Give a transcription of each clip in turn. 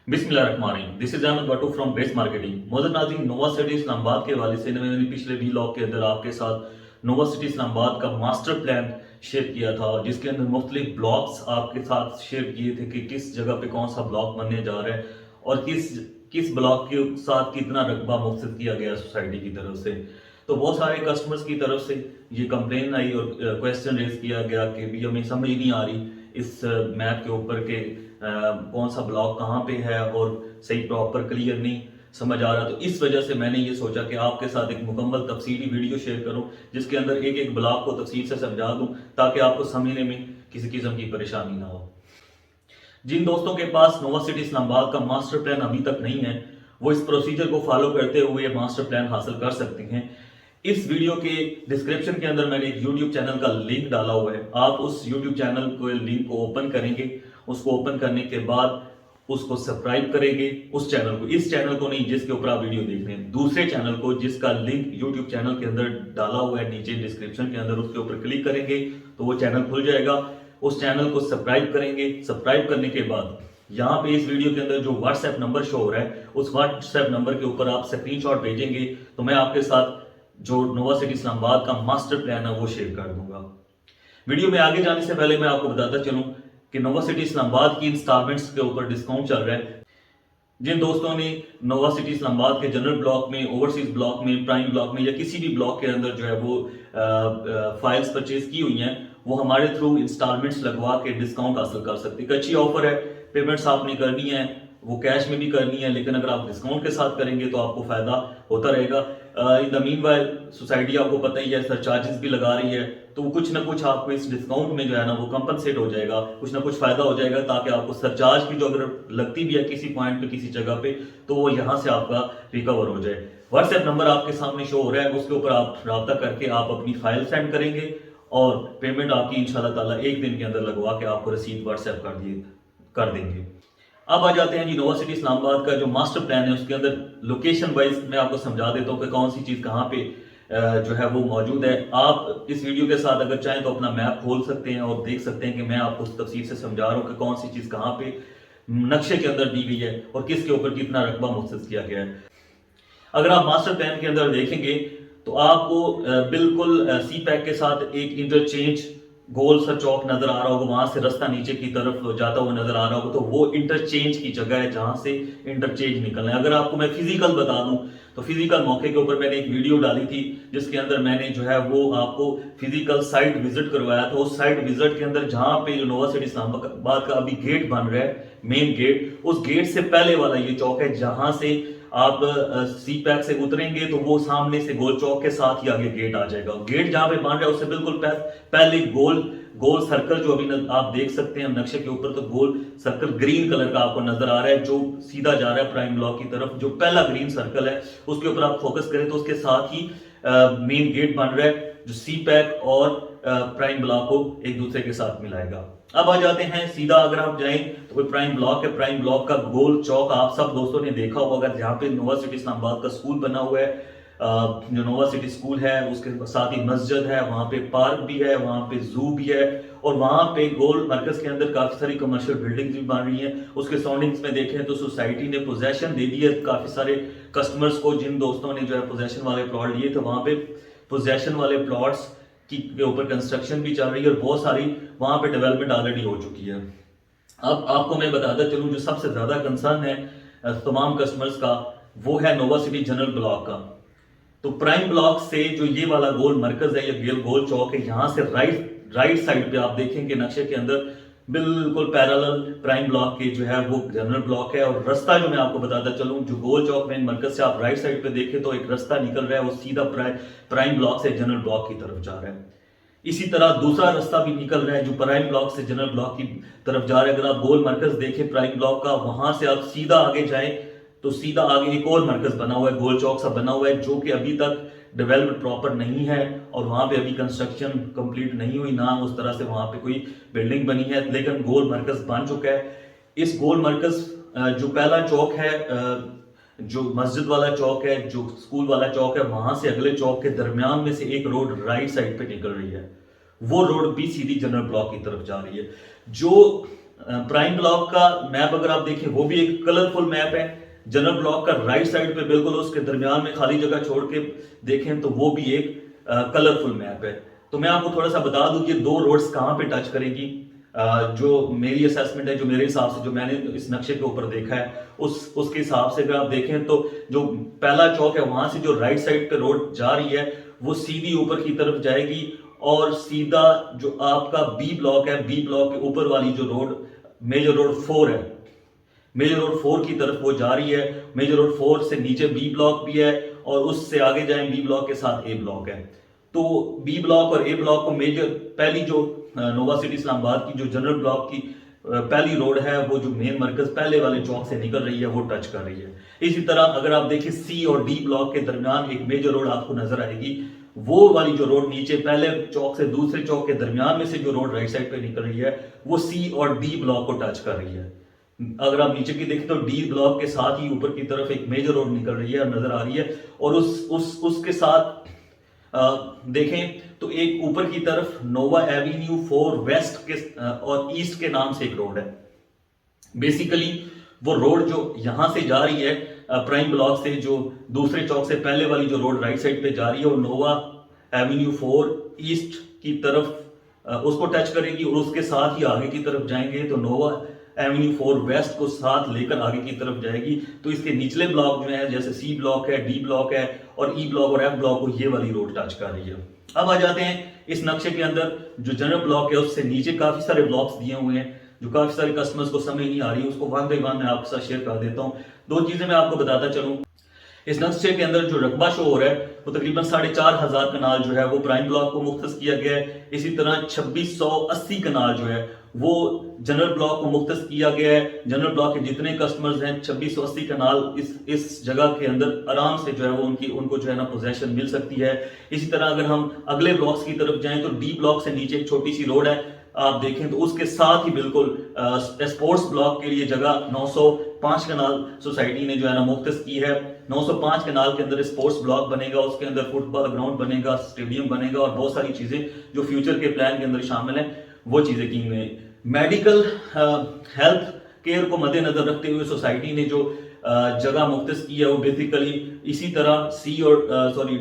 बिस्मिल्लाहिर्रहमानिर्रहीम। This is Ahmad Battu from base marketing. मौजूद नाज़रीन, नोवा सिटी इस्लामाबाद के हवाले से मैंने पिछले व्लॉग के अंदर आपके साथ नोवा सिटी इस्लामाबाद का मास्टर प्लान शेयर किया था, जिसके अंदर मुख्तलिफ ब्लॉक्स आपके साथ शेयर किए थे कि किस जगह पे कौन सा ब्लॉक बनने जा रहा है और किस किस ब्लॉक के साथ कितना रकबा मुख्तस किया गया सोसाइटी की तरफ से। तो बहुत सारे कस्टमर्स की तरफ से ये कंप्लेन आई और क्वेश्चन रेज किया गया कि भी हमें समझ नहीं आ रही इस मैप के ऊपर के कौन सा ब्लॉक कहाँ पे है और सही प्रॉपर क्लियर नहीं समझ आ रहा। तो इस वजह से मैंने ये सोचा कि आपके साथ एक मुकम्मल तफसीली वीडियो शेयर करूं, जिसके अंदर एक एक ब्लॉक को तफसील से समझा दूं ताकि आपको समझने में किसी किस्म की परेशानी ना हो। जिन दोस्तों के पास नोवा सिटी इस्लामाबाद का मास्टर प्लान अभी तक नहीं है, वो इस प्रोसीजर को फॉलो करते हुए मास्टर प्लान हासिल कर सकते हैं। इस वीडियो के डिस्क्रिप्शन के अंदर मैंने एक यूट्यूब चैनल का लिंक डाला हुआ है। आप उस यूट्यूब चैनल को लिंक को ओपन करेंगे, उसको ओपन करने के बाद उसको सब्सक्राइब करेंगे। उस चैनल को, इस चैनल को नहीं जिसके ऊपर आप वीडियो देख रहे हैं, दूसरे चैनल को जिसका लिंक यूट्यूब चैनल के अंदर डाला हुआ है नीचे डिस्क्रिप्शन के अंदर, उसके ऊपर क्लिक करेंगे तो वो चैनल खुल जाएगा। उस चैनल को सब्सक्राइब करेंगे। सब्सक्राइब करने के बाद यहाँ पे इस वीडियो के अंदर जो व्हाट्सएप नंबर शो हो रहा है, उस व्हाट्सएप नंबर के ऊपर आप स्क्रीनशॉट भेजेंगे तो मैं आपके साथ जो नोवा सिटी इस्लामाबाद का मास्टर प्लान है वो शेयर कर दूंगा। वीडियो में आगे जाने से पहले मैं आपको बताता चलूं कि नोवा सिटी इस्लामाबाद की इंस्टॉलमेंट्स के ऊपर डिस्काउंट चल रहा है। जिन दोस्तों ने नोवा सिटी इस्लामाबाद के जनरल ब्लॉक में, ओवरसीज ब्लॉक में, प्राइम ब्लॉक में या किसी भी ब्लॉक के अंदर जो है वो फाइल्स परचेज की हुई हैं, वो हमारे थ्रू इंस्टॉलमेंट्स लगवा के डिस्काउंट हासिल कर सकते हैं। एक अच्छी ऑफर है। पेमेंट्स आपने करनी है, वो कैश में भी करनी है, लेकिन अगर आप डिस्काउंट के साथ करेंगे तो आपको फायदा होता रहेगा। In the mean while society आपको पता ही है सर चार्जेस भी लगा रही है, तो कुछ ना कुछ आपको इस डिस्काउंट में जो है ना वो कंपनसेट हो जाएगा, कुछ ना कुछ फायदा हो जाएगा, ताकि आपको सरचार्ज की जो अगर लगती भी है किसी पॉइंट पे किसी जगह पे तो वो यहाँ से आपका रिकवर हो जाए। व्हाट्सएप नंबर आपके सामने शो हो रहा है, उसके ऊपर आप रब्ता करके आप अपनी फाइल सेंड करेंगे और पेमेंट आपकी इंशाल्लाह ताला एक दिन के अंदर लगवा के आपको रसीद व्हाट्सएप कर देंगे। अब आ जाते हैं जी नोवा सिटी इस्लामाबाद का जो मास्टर प्लान है, उसके अंदर लोकेशन वाइज मैं आपको समझा देता हूँ कि कौन सी चीज़ कहाँ पे जो है वो मौजूद है। आप इस वीडियो के साथ अगर चाहें तो अपना मैप खोल सकते हैं और देख सकते हैं कि मैं आपको तफसील से समझा रहा हूँ कि कौन सी चीज़ कहाँ पे नक्शे के अंदर दी गई है और किसके ऊपर कितना रकबा मुख्तस किया गया है। अगर आप मास्टर प्लान के अंदर देखेंगे तो आपको बिल्कुल सी पैक के साथ एक इंटरचेंज गोल सा चौक नजर आ रहा होगा, वहां से रास्ता नीचे की तरफ जाता हुआ नजर आ रहा होगा, तो वो इंटरचेंज की जगह है जहां से इंटरचेंज निकलना है। अगर आपको मैं फिजिकल बता दूं तो फिजिकल मौके के ऊपर मैंने एक वीडियो डाली थी जिसके अंदर मैंने जो है वो आपको फिजिकल साइट विजिट करवाया था। उस साइट विजिट के अंदर जहां पे नोवा सिटी इस्लामाबाद का अभी गेट बन रहा है, मेन गेट, उस गेट से पहले वाला ये चौक है जहां से आप सी पैक से उतरेंगे तो वो सामने से गोल चौक के साथ ही आगे गेट आ जाएगा। गेट जहां पे बन रहा है उससे बिल्कुल पहले गोल गोल सर्कल जो अभी आप देख सकते हैं नक्शे के ऊपर, तो गोल सर्कल ग्रीन कलर का आपको नजर आ रहा है जो सीधा जा रहा है प्राइम ब्लॉक की तरफ। जो पहला ग्रीन सर्कल है उसके ऊपर आप फोकस करें तो उसके साथ ही मेन गेट बन रहा है जो सी पैक और प्राइम ब्लॉक को एक दूसरे के साथ मिलाएगा। अब आ जाते हैं सीधा, अगर आप जाएं तो कोई प्राइम ब्लॉक है, प्राइम ब्लॉक का गोल चौक आप सब दोस्तों ने देखा होगा, जहाँ पे नोवा सिटी इस्लामाबाद का स्कूल बना हुआ है। जो नोवा सिटी स्कूल है उसके साथ ही मस्जिद है, वहां पे पार्क भी है, वहां पे जू भी है और वहां पे गोल मरकज के अंदर काफी सारी कमर्शियल बिल्डिंग्स भी बन रही हैं। उसके सराउंडिंग्स में देखें तो सोसाइटी ने पोजेशन दे दी है काफी सारे कस्टमर्स को। जिन दोस्तों ने जो है पोजेशन वाले प्लॉट लिए थे, वहां पे पोजेशन वाले प्लॉट्स के ऊपर कंस्ट्रक्शन भी चल रही है और बहुत सारी वहां पे डेवलपमेंट ऑलरेडी हो चुकी है। अब आपको मैं बताता चलूं जो सबसे ज्यादा कंसर्न है तमाम कस्टमर्स का, वो है नोवा सिटी जनरल ब्लॉक का। तो प्राइम ब्लॉक से जो ये वाला गोल मरकज है या गोल चौक है, यहाँ से राइट साइड पे आप देखेंगे नक्शे के अंदर बिल्कुल पैरेलल प्राइम ब्लॉक के जो है वो जनरल ब्लॉक है। और रास्ता जो मैं आपको बताता चलूं, जो गोल चौक में मरकज से आप राइट साइड पे देखें तो एक रास्ता निकल रहा है, वो सीधा प्राइम ब्लॉक से जनरल ब्लॉक की तरफ जा रहा है। इसी तरह दूसरा रास्ता भी निकल रहा है जो प्राइम ब्लॉक से जनरल ब्लॉक की तरफ जा रहा है। अगर आप गोल मरकज देखें प्राइम ब्लॉक का, वहां से आप सीधा आगे जाएं तो सीधा आगे एक और मरकज बना हुआ है, गोल चौक सा बना हुआ है, जो कि अभी तक डेवलप्ड प्रॉपर नहीं है और वहां पे अभी कंस्ट्रक्शन कंप्लीट नहीं हुई, ना उस तरह से वहां पे कोई बिल्डिंग बनी है, लेकिन गोल मरकज बन चुका है। इस गोल मरकज जो पहला चौक है, जो मस्जिद वाला चौक है, जो स्कूल वाला चौक है, वहां से अगले चौक के दरमियान में से एक रोड राइट साइड पे निकल रही है, वो रोड भी सीधी जनरल ब्लॉक की तरफ जा रही है। जो پرائم بلاک کا میپ اگر آپ دیکھیں وہ بھی ایک کلرفل میپ ہے. جنرل بلاک کا رائٹ سائڈ پہ بالکل اس کے درمیان میں خالی جگہ چھوڑ کے دیکھیں تو وہ بھی ایک کلرفل میپ ہے. تو میں آپ کو تھوڑا سا بتا دوں کہ دو روڈز کہاں پہ ٹچ کریں گی. جو میری اسیسمنٹ ہے, جو میرے حساب سے جو میں نے اس نقشے کے اوپر دیکھا ہے, اس کے حساب سے اگر آپ دیکھیں تو جو پہلا چوک ہے وہاں سے جو رائٹ سائڈ پہ روڈ جا رہی ہے وہ سیدھی اوپر کی طرف جائے گی, اور سیدھا جو آپ کا بی بلاک ہے, بی بلاک کے اوپر والی جو روڈ میجر روڈ 4 ہے, میجر روڈ 4 کی طرف وہ جا رہی ہے. میجر روڈ 4 سے نیچے بی بلاک بھی ہے, اور اس سے آگے جائیں بی بلاک کے ساتھ اے بلاک ہے. تو بی بلاک اور اے بلاک کو میجر پہلی جو نووا سٹی اسلام آباد کی جو جنرل بلاک کی پہلی روڈ ہے وہ جو مین مرکز پہلے والے چوک سے نکل رہی ہے وہ ٹچ کر رہی ہے. اسی طرح اگر آپ دیکھیں سی اور ڈی بلاک کے درمیان ایک میجر روڈ آپ کو نظر آئے گی, وہ والی جو روڈ نیچے پہلے چوک سے دوسرے چوک کے درمیان میں سے جو روڈ رائٹ سائڈ پہ نکل رہی ہے وہ سی اور ڈی بلاک کو ٹچ کر رہی ہے. اگر آپ نیچے کی دیکھیں تو ڈی بلاک کے ساتھ ہی اوپر کی طرف ایک میجر روڈ نکل رہی ہے, نظر آ رہی ہے, اور اس کے ساتھ دیکھیں تو ایک اوپر کی طرف نووا ایوینیو 4 ویسٹ کے اور ایسٹ کے نام سے ایک روڈ ہے. بیسیکلی وہ روڈ جو یہاں سے جا رہی ہے پرائم بلاک سے, جو دوسرے چوک سے پہلے والی جو روڈ رائٹ سائڈ پہ جا رہی ہے وہ نووا ایوینیو 4 ایسٹ کی طرف اس کو ٹچ کرے گی, اور اس کے ساتھ ہی آگے کی طرف جائیں گے تو نووا ایوینیو 4 ویسٹ کو ساتھ لے کر آگے کی طرف جائے گی. تو اس کے نچلے بلاک جو ہیں جیسے سی بلاک ہے, ڈی بلاک ہے, اور ای بلاک اور ایف بلاک کو یہ والی روڈ ٹچ کر رہی ہے. اب آ جاتے ہیں اس نقشے کے اندر جو جنرل بلاک ہے اس سے نیچے کافی سارے بلاکس دیے ہوئے ہیں جو کافی سارے کسٹمرز کو سمجھ نہیں آ رہی, اس کو ون بائی ون میں آپ کے ساتھ شیئر کر دیتا ہوں. دو چیزیں میں آپ کو بتاتا چلوں. اس نقشے کے اندر جو رقبہ شو ہو رہا ہے وہ تقریباً 4,500 کنال جو ہے وہ پرائم بلاک کو مختص کیا گیا ہے. اسی طرح 2680 کنال جو ہے وہ جنرل بلاک کو مختص کیا گیا ہے. جنرل بلاک کے جتنے کسٹمرز ہیں 2680 کنال اس جگہ کے اندر آرام سے جو ہے وہ ان کو جو ہے نا پوزیشن مل سکتی ہے. اسی طرح اگر ہم اگلے بلاکس کی طرف جائیں تو ڈی بلاک سے نیچے ایک چھوٹی سی روڈ ہے آپ دیکھیں تو اس کے ساتھ ہی بالکل اسپورٹس بلاک کے لیے جگہ 905 کنال سوسائٹی نے جو ہے نا مختص کی ہے. 905 کنال کے اندر اسپورٹس بلاک بنے گا, اس کے اندر فٹ بال گراؤنڈ بنے گا, اسٹیڈیم بنے گا, اور بہت ساری چیزیں جو فیوچر کے پلان کے اندر شامل ہیں وہ چیزیں کی ہوئی ہیں. میڈیکل ہیلتھ کیئر کو مد نظر رکھتے ہوئے سوسائٹی نے جو جگہ مختص کی ہے وہ بیسیکلی اسی طرح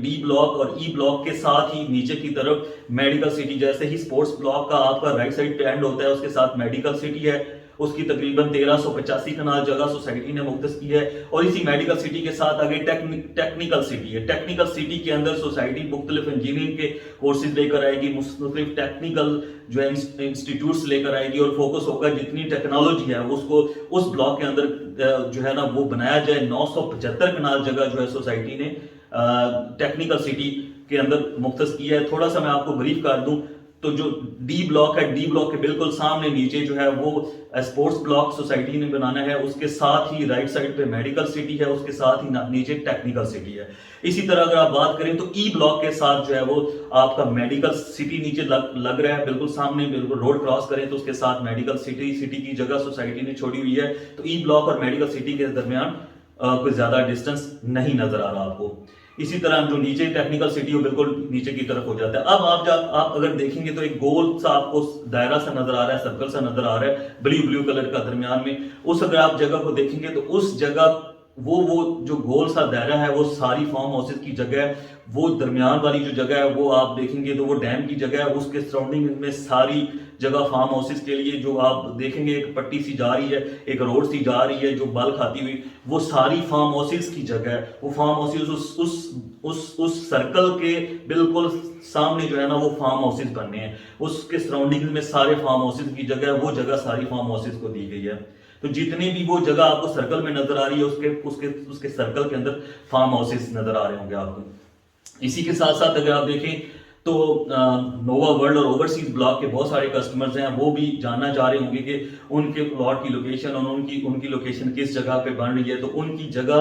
ڈی بلاک اور ای بلاک کے ساتھ ہی نیچے کی طرف میڈیکل سٹی, جیسے ہی سپورٹس بلاک کا آپ کا رائٹ سائڈ پہ اینڈ ہوتا ہے اس کے ساتھ میڈیکل سٹی ہے, اس کی تقریباً 1385 کنال جگہ سوسائٹی نے مختص کی ہے. اور اسی میڈیکل سٹی کے ساتھ آگے ٹیکنیکل سٹی ہے. ٹیکنیکل سٹی کے اندر سوسائٹی مختلف انجینئرنگ کے کورسز لے کر آئے گی, مختلف ٹیکنیکل جو ہے انسٹیٹیوٹس لے کر آئے گی, اور فوکس ہوگا جتنی ٹیکنالوجی ہے اس کو اس بلاک کے اندر جو ہے نا وہ بنایا جائے. 975 کنال جگہ جو ہے سوسائٹی نے ٹیکنیکل سٹی کے اندر مختص کیا ہے. تھوڑا سا میں آپ کو بریف کر دوں تو جو ڈی بلاک ہے, ڈی بلاک کے بالکل سامنے نیچے جو ہے وہ اسپورٹس بلاک سوسائٹی نے بنانا ہے, اس کے ساتھ ہی رائٹ سائڈ پہ میڈیکل سٹی ہے, اس کے ساتھ ہی نیچے ٹیکنیکل سٹی ہے. اسی طرح اگر آپ بات کریں تو ای بلاک کے ساتھ جو ہے وہ آپ کا میڈیکل سٹی نیچے لگ رہا ہے, بالکل سامنے بالکل روڈ کراس کریں تو اس کے ساتھ میڈیکل سٹی کی جگہ سوسائٹی نے چھوڑی ہوئی ہے. تو ای بلاک اور میڈیکل سٹی کے درمیان کوئی زیادہ ڈسٹنس نہیں نظر آ رہا آپ کو. اسی طرح جو نیچے ٹیکنیکل سٹی ہو بالکل نیچے کی طرف ہو جاتا ہے. اب آپ اگر دیکھیں گے تو ایک گول سا آپ کو دائرہ سا نظر آ رہا ہے, سرکل سا نظر آ رہا ہے بلیو کلر کا درمیان میں. اس اگر آپ جگہ کو دیکھیں گے تو اس جگہ وہ جو گول سا دائرہ ہے وہ ساری فارم ہاؤسز کی جگہ ہے. وہ درمیان والی جو جگہ ہے وہ آپ دیکھیں گے تو وہ ڈیم کی جگہ ہے. اس کے سراؤنڈنگ میں ساری جگہ فارم ہاؤسز کے لیے جو آپ دیکھیں گے ایک پٹی سی جا رہی ہے, ایک روڈ سی جا رہی ہے جو بل کھاتی ہوئی, وہ ساری فارم ہاؤسز کی جگہ ہے. وہ فارم ہاؤسز اس سرکل کے بالکل سامنے جو ہے نا وہ فارم ہاؤسز بننے ہیں. اس کے سراؤنڈنگ میں سارے فارم ہاؤسز کی جگہ ہے, وہ جگہ ساری فارم ہاؤسز کو دی گئی ہے. تو جتنی بھی وہ جگہ آپ کو سرکل میں نظر آ رہی ہے اس کے سرکل کے اندر فارم ہاؤسز نظر آ رہے ہوں گے آپ کو. اسی کے ساتھ ساتھ اگر آپ دیکھیں تو نووا ورلڈ اور اوورسیز بلاک کے بہت سارے کسٹمرز ہیں, وہ بھی جاننا چاہ رہے ہوں گے کہ ان کے پلاٹ کی لوکیشن اور ان کی لوکیشن کس جگہ پہ بن رہی ہے. تو ان کی جگہ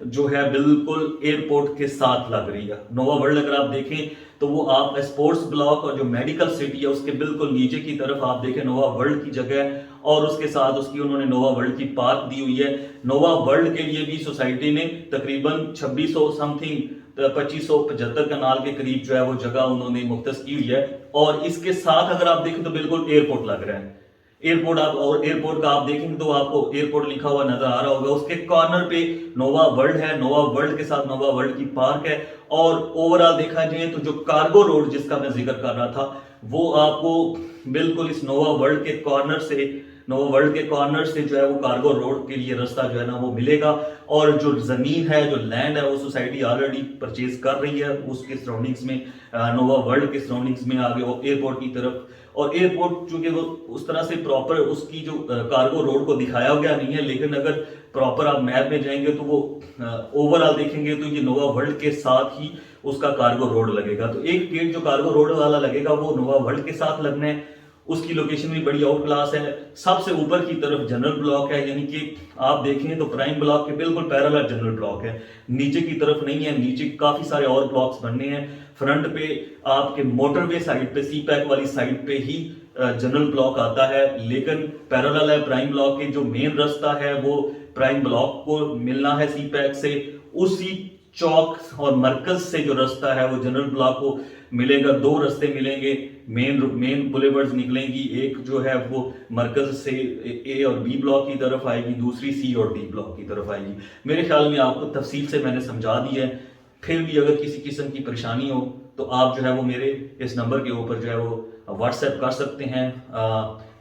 جو ہے بالکل ایئرپورٹ کے ساتھ لگ رہی ہے. نووا ورلڈ اگر آپ دیکھیں تو وہ آپ اسپورٹس بلاک اور جو میڈیکل سٹی ہے اس کے بالکل نیچے کی طرف آپ دیکھیں نووا ورلڈ کی جگہ ہے, اور اس کے ساتھ اس کی انہوں نے نووا ورلڈ کی پارک دی ہوئی ہے. نووا ورلڈ کے لیے بھی سوسائٹی نے تقریباً 2575 کنال کے قریب جو ہے وہ جگہ انہوں نے مختص کی ہوئی ہے. اور اس کے ساتھ اگر آپ دیکھیں تو بالکل ایئرپورٹ لگ رہا ہے. एयरपोर्ट आप और एयरपोर्ट का आप देखेंगे तो आपको एयरपोर्ट लिखा हुआ नजर आ रहा होगा, उसके कॉर्नर पे नोवा वर्ल्ड है, नोवा वर्ल्ड के साथ नोवा वर्ल्ड की पार्क है। और ओवरऑल देखा जाए तो जो कार्गो रोड जिसका मैं जिक्र कर रहा था, वो आपको बिल्कुल इस नोवा वर्ल्ड के कॉर्नर से, नोवा वर्ल्ड के कॉर्नर से जो है वो कार्गो रोड के लिए रास्ता जो है ना वो मिलेगा। और जो जमीन है, जो लैंड है, वो सोसाइटी ऑलरेडी परचेज कर रही है उसके सराउंडिंग्स में, नोवा वर्ल्ड के सराउंडिंग्स में आगे वो एयरपोर्ट की तरफ। और एयरपोर्ट चूंकि वो उस तरह से प्रॉपर उसकी जो कार्गो रोड को दिखाया गया नहीं है, लेकिन अगर प्रॉपर आप मैप में जाएंगे तो वो ओवरऑल देखेंगे तो ये नोवा वर्ल्ड के साथ ही उसका कार्गो रोड लगेगा। तो एक गेट जो कार्गो रोड वाला लगेगा वो नोवा वर्ल्ड के साथ लगना है। उसकी लोकेशन भी बड़ी आउट क्लास है। सबसे ऊपर की तरफ जनरल ब्लॉक है, यानी कि आप देखें तो प्राइम ब्लॉक के बिल्कुल पैरेलल जनरल ब्लॉक है, नीचे की तरफ नहीं है। नीचे काफी सारे और ब्लॉक्स बनने हैं। फ्रंट पे आपके मोटरवे साइड पे, सी पैक वाली साइड पे ही जनरल ब्लॉक आता है, लेकिन पैरेलल है प्राइम ब्लॉक के। जो मेन रास्ता है वो प्राइम ब्लॉक को मिलना है सी पैक से, उसी चौक और मरकज से जो रास्ता है वो जनरल ब्लॉक को मिलेगा। दो रास्ते मिलेंगे, मेन बुलेवर्ड्स निकलेंगी, एक जो है वो मरकज से ए और बी ब्लॉक की तरफ आएगी, दूसरी सी और डी ब्लॉक की तरफ आएगी। मेरे ख्याल में आपको तफसील से मैंने समझा दी है। फिर भी अगर किसी किस्म की परेशानी हो तो आप जो है वो मेरे इस नंबर के ऊपर जो है वो व्हाट्सएप कर सकते हैं।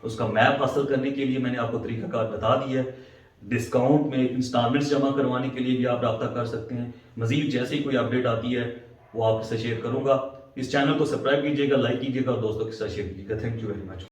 उसका मैप हासिल करने के लिए मैंने आपको तरीकाकार बता दिया है। डिस्काउंट में इंस्टॉलमेंट्स जमा करवाने के लिए भी आप रब्ता कर सकते हैं। मजीद जैसे ही कोई अपडेट आती है वो आपसे शेयर करूंगा। इस चैनल को सब्सक्राइब कीजिएगा, लाइक कीजिएगा और दोस्तों के साथ शेयर कीजिएगा। Thank you very much.